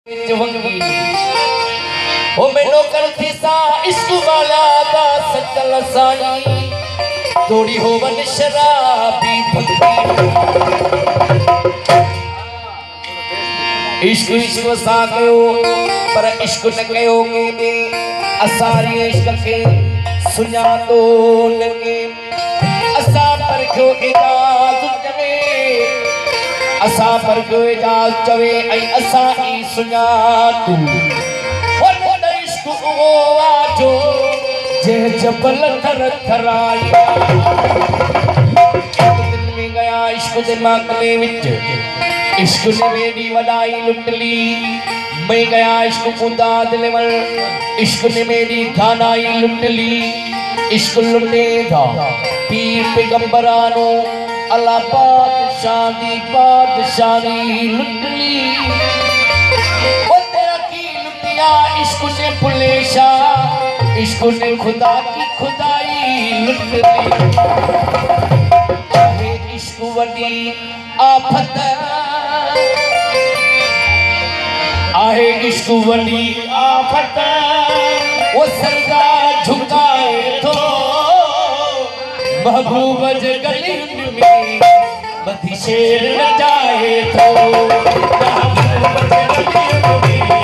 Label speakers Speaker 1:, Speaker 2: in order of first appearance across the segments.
Speaker 1: जवंगी ओ मैनो करती सा इश्क वाला दा सचल साई थोड़ी होवन शराबी भंगी इश्क इश्क सा कयो पर इश्क न कयोगे बे असारी इश्क के सुना तो लगे असा पर क्यों इजाजत जवे असा पर क्यों इजाजत चवे ऐ असा ई सुना तू वन इश्क ओ आजो जे जबल थर थराई दिल में गया इश्क दिमाग में विच इश्क ने मेरी वडाई लुट ली मैं गया इश्क खुदा दिल में इश्क ने मेरी खानाई लुट ली इश्क लुटे था पीर पैगंबरानो अल्लाह बादशाही लुट ली ओ तेरा की लुटिया इश्क ने पुलेशा इश्क ने खुदा की खुदाई लुट ली चाहे इश्क वडी आफत आहे इश्क वडी आफत वो सरदा झुकाए तो महबूब गली में बधी शेर न जाए तो महबूब गली में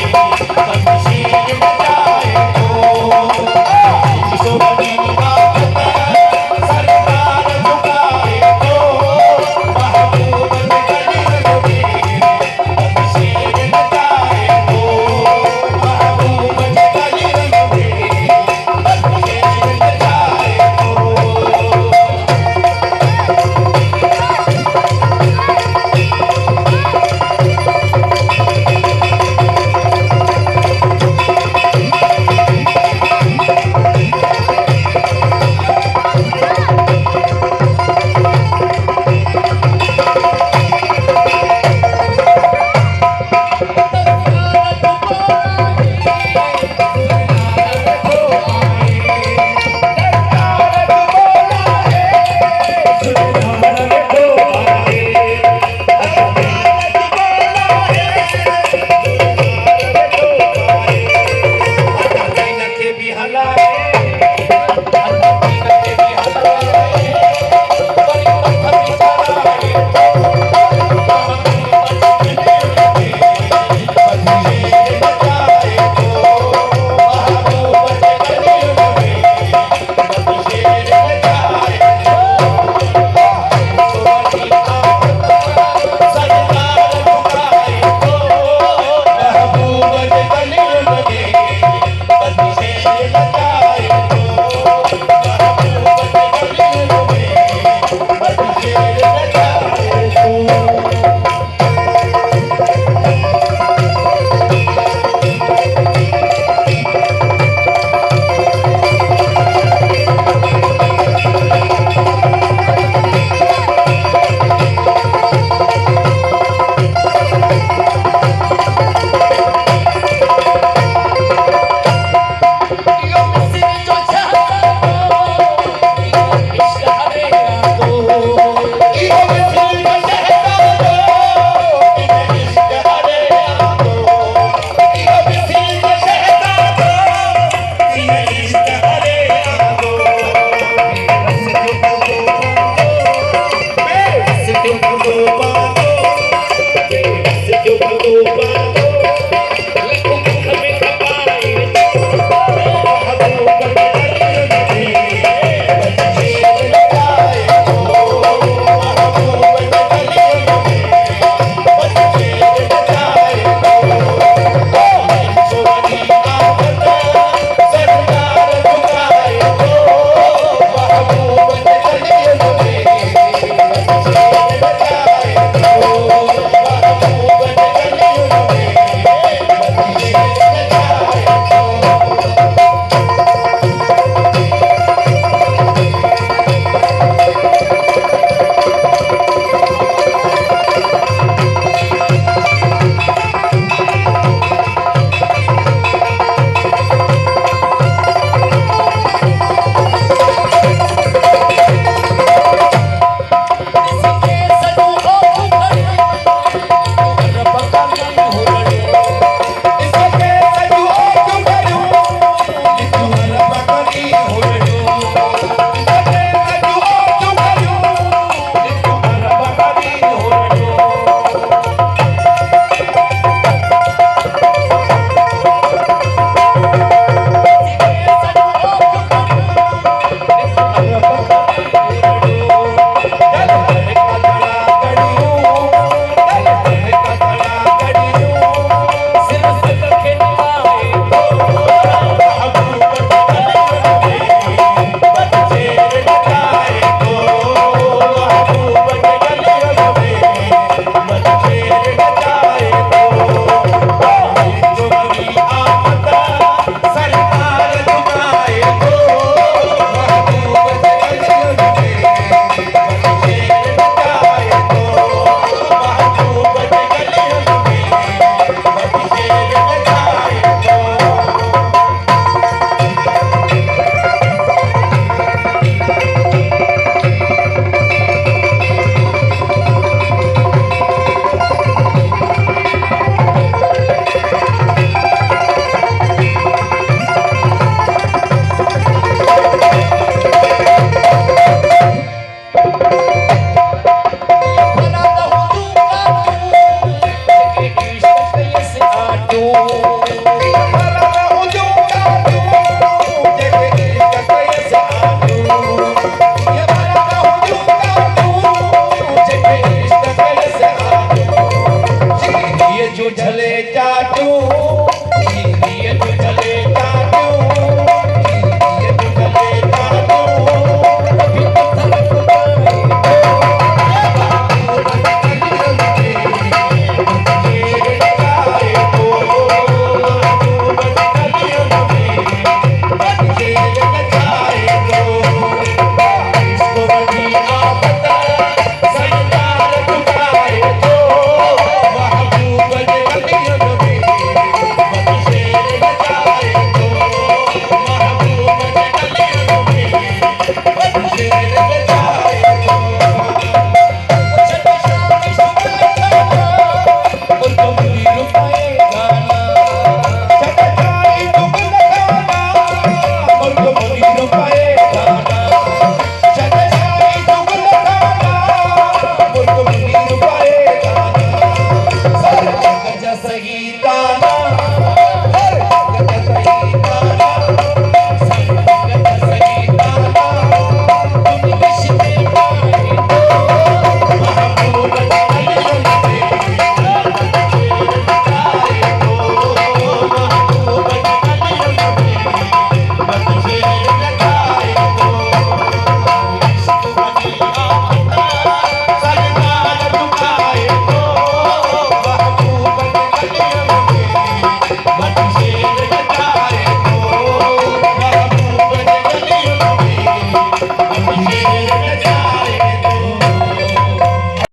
Speaker 1: बधी शेर न जाए तो इश्क वडी आफत सरदार झुकाए तो महबूब गली में बधी शेर न जाए तो महबूब गली में बधी शेर न जाए तो सही गाना